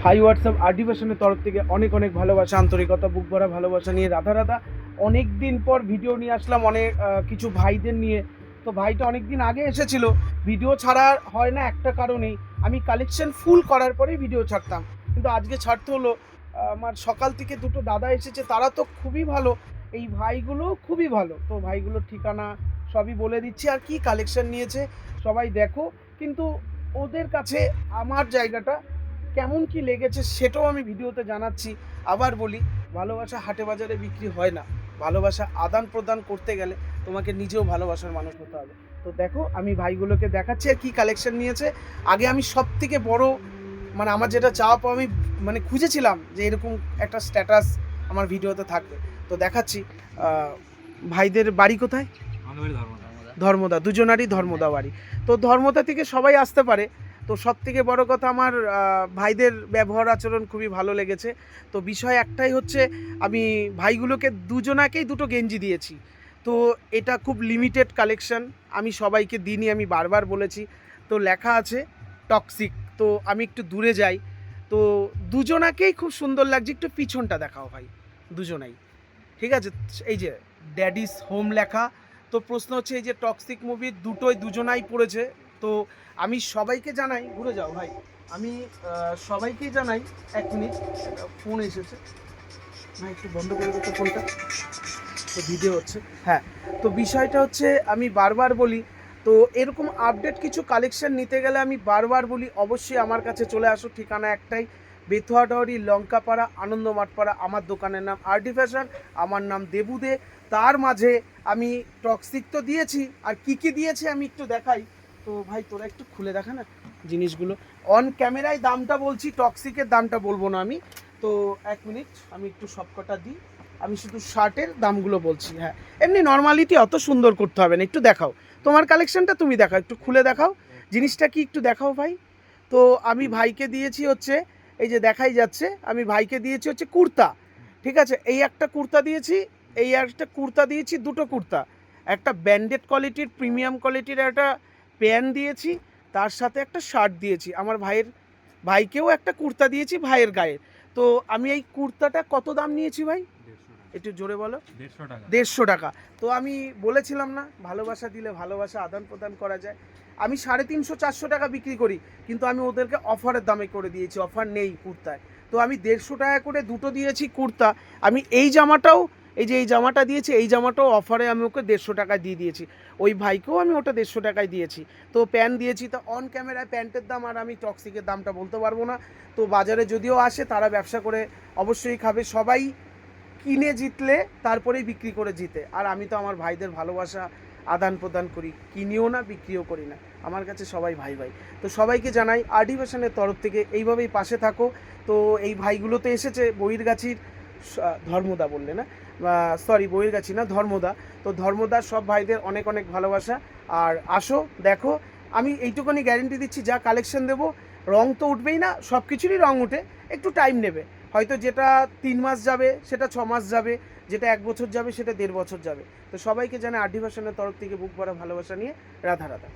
High WhatsApp RD ফ্যাশনের তরফ থেকে অনেক অনেক ভালোবাসা, আন্তরিকতা, বুক ভরা ভালোবাসা নিয়ে রাধা রাধা অনেক দিন পর ভিডিও নিয়ে আসলাম অনেক কিছু ভাইদের নিয়ে। তো ভাইটা অনেক দিন আগে এসেছিল, ভিডিও ছাড়া হয় না একটা কারণেই, আমি কালেকশন ফুল করার পরেই ভিডিও ছাড়তাম, কিন্তু আজকে ছাড়তে হলো। আমার সকাল থেকে দুটো দাদা এসেছে, তারা তো খুবই ভালো, এই ভাইগুলো খুবই ভালো। তো ভাইগুলোর ঠিকানা সবই বলে দিচ্ছি, আর কি কালেকশন নিয়েছে সবাই দেখো। কিন্তু ওদের কাছে আমার জায়গাটা কেমন কি লেগেছে সেটাও আমি ভিডিওতে জানাচ্ছি। আবার বলি, ভালোবাসা হাটে বাজারে বিক্রি হয় না, ভালোবাসা আদান প্রদান করতে গেলে তোমাকে নিজেও ভালোবাসার মানুষ হতে হবে। তো দেখো আমি ভাইগুলোকে দেখাচ্ছি আর কি কালেকশন নিয়েছে। আগে আমি সব থেকে বড় মানে আমার যেটা চাওয়া পাওয়া, আমি মানে খুঁজেছিলাম যে এরকম একটা স্ট্যাটাস আমার ভিডিওতে থাকবে। তো দেখাচ্ছি। ভাইদের বাড়ি কোথায়? ধর্মদা, দুজনারই ধর্মদা বাড়ি। তো ধর্মদা থেকে সবাই আসতে পারে। তো সব থেকে বড় কথা, আমার ভাইদের ব্যবহার আচরণ খুবই ভালো লেগেছে। তো বিষয় একটাই হচ্ছে, আমি ভাইগুলোকে দুজনাকেই দুটো গেঞ্জি দিয়েছি। তো এটা খুব লিমিটেড কালেকশন, আমি সবাইকে দিইনি, আমি বারবার বলেছি। তো লেখা আছে টক্সিক। তো আমি একটু দূরে যাই, তো দুজনাকেই খুব সুন্দর লাগছে। একটু পিছনটা দেখাও ভাই, দুজনাই ঠিক আছে। এই যে ড্যাডিস হোম লেখা। তো প্রশ্ন হচ্ছে, এই যে টক্সিক মুভির দুটোই দুজনাই পড়েছে। তো আমি সবাইকে জানাই, ঘুরে যাও ভাই, আমি সবাইকেই জানাই। এক মিনিট, ফোন এসেছে ভাই, একটু বন্ধ করে দিতে ফোনটা, তো ভিডিও হচ্ছে। হ্যাঁ, তো বিষয়টা হচ্ছে, আমি বারবার বলি, তো এরকম আপডেট কিছু কালেকশন নিতে গেলে আমি বারবার বলি অবশ্যই আমার কাছে চলে আসো। ঠিকানা একটাই, বেথুয়াডহরি, লঙ্কাপাড়া, আনন্দমাঠপাড়া। আমার দোকানের নাম আরডি ফ্যাশন, আমার নাম দেবু দে। তার মাঝে আমি টক্সিক তো দিয়েছি, আর কি কি দিয়েছি আমি একটু দেখাই। তো ভাই তোরা একটু খুলে দেখা না জিনিসগুলো, অন ক্যামেরায় দামটা বলছি, টক্সিকের দামটা বলবো না আমি। তো এক মিনিট, আমি একটু সবকটা দিই, আমি শুধু শার্টের দামগুলো বলছি। হ্যাঁ, এমনি নর্মালিটি অত সুন্দর করতে হবে না, একটু দেখাও তোমার কালেকশনটা, তুমি দেখাও, একটু খুলে দেখাও জিনিসটা কি, একটু দেখাও ভাই। তো আমি ভাইকে দিয়েছি হচ্ছে, এই যে দেখাই যাচ্ছে, আমি ভাইকে দিয়েছি হচ্ছে কুর্তা, ঠিক আছে। এই একটা কুর্তা দিয়েছি, এই একটা কুর্তা দিয়েছি, দুটো কুর্তা, একটা ব্র্যান্ডেড কোয়ালিটির প্রিমিয়াম কোয়ালিটির একটা প্যান্ট দিয়েছি, তার সাথে একটা শার্ট দিয়েছি। আমার ভাইকেও একটা কুর্তা দিয়েছি ভাইয়ের গায়ে। তো আমি এই কুর্তাটা কত দাম নিয়েছি ভাই, একটু জোরে বলো। 150 টাকা। তো আমি বলেছিলাম না, ভালোবাসা দিলে ভালোবাসা আদান প্রদান করা যায়। আমি 350-400 টাকা বিক্রি করি, কিন্তু আমি ওদেরকে অফারের দামে করে দিয়েছি, অফার নেই কুর্তায়। তো আমি 150 টাকা করে দুটো দিয়েছি কুর্তা। আমি এই জামাটাও, এই যে এই জামাটা দিয়েছি, এই জামাটাও অফারে আমি ওকে 150 টাকায় দিয়ে দিয়েছি। ওই ভাইকেও আমি ওটা 150 টাকায় দিয়েছি। তো প্যান্ট দিয়েছি। তো অন ক্যামেরায় প্যান্টের দাম আর আমি টক্সিকের দামটা বলতে পারবো না। তো বাজারে যদিও আসে, তারা ব্যবসা করে অবশ্যই খাবে, সবাই কিনে জিতলে তারপরেই বিক্রি করে জিতে। আর আমি তো আমার ভাইদের ভালোবাসা আদান প্রদান করি, কিনিও না বিক্রিও করি না, আমার কাছে সবাই ভাই ভাই। তো সবাইকে জানাই আরডি ফ্যাশনের তরফ থেকে এইভাবেই পাশে থাকো। তো এই ভাইগুলো তো এসেছে বইয়েরগাছির, ধর্মদা বললে না, সরি বইয়েরগাছি না, ধর্মদা। তো ধর্মদার সব ভাইদের অনেক অনেক ভালোবাসা। আর আসো দেখো, আমি এইটুকুনি গ্যারেন্টি দিচ্ছি, যা কালেকশন দেবো রং তো উঠবেই না, সব কিছুরই রং উঠে, একটু টাইম নেবে। হয়তো যেটা 3 মাস যাবে সেটা 6 মাস যাবে, যেটা 1 বছর যাবে সেটা 1.5 বছর যাবে। তো সবাইকে জানাই আরডি ফ্যাশনের তরফ থেকে বুক ভরা ভালোবাসা নিয়ে রাধা রাধা।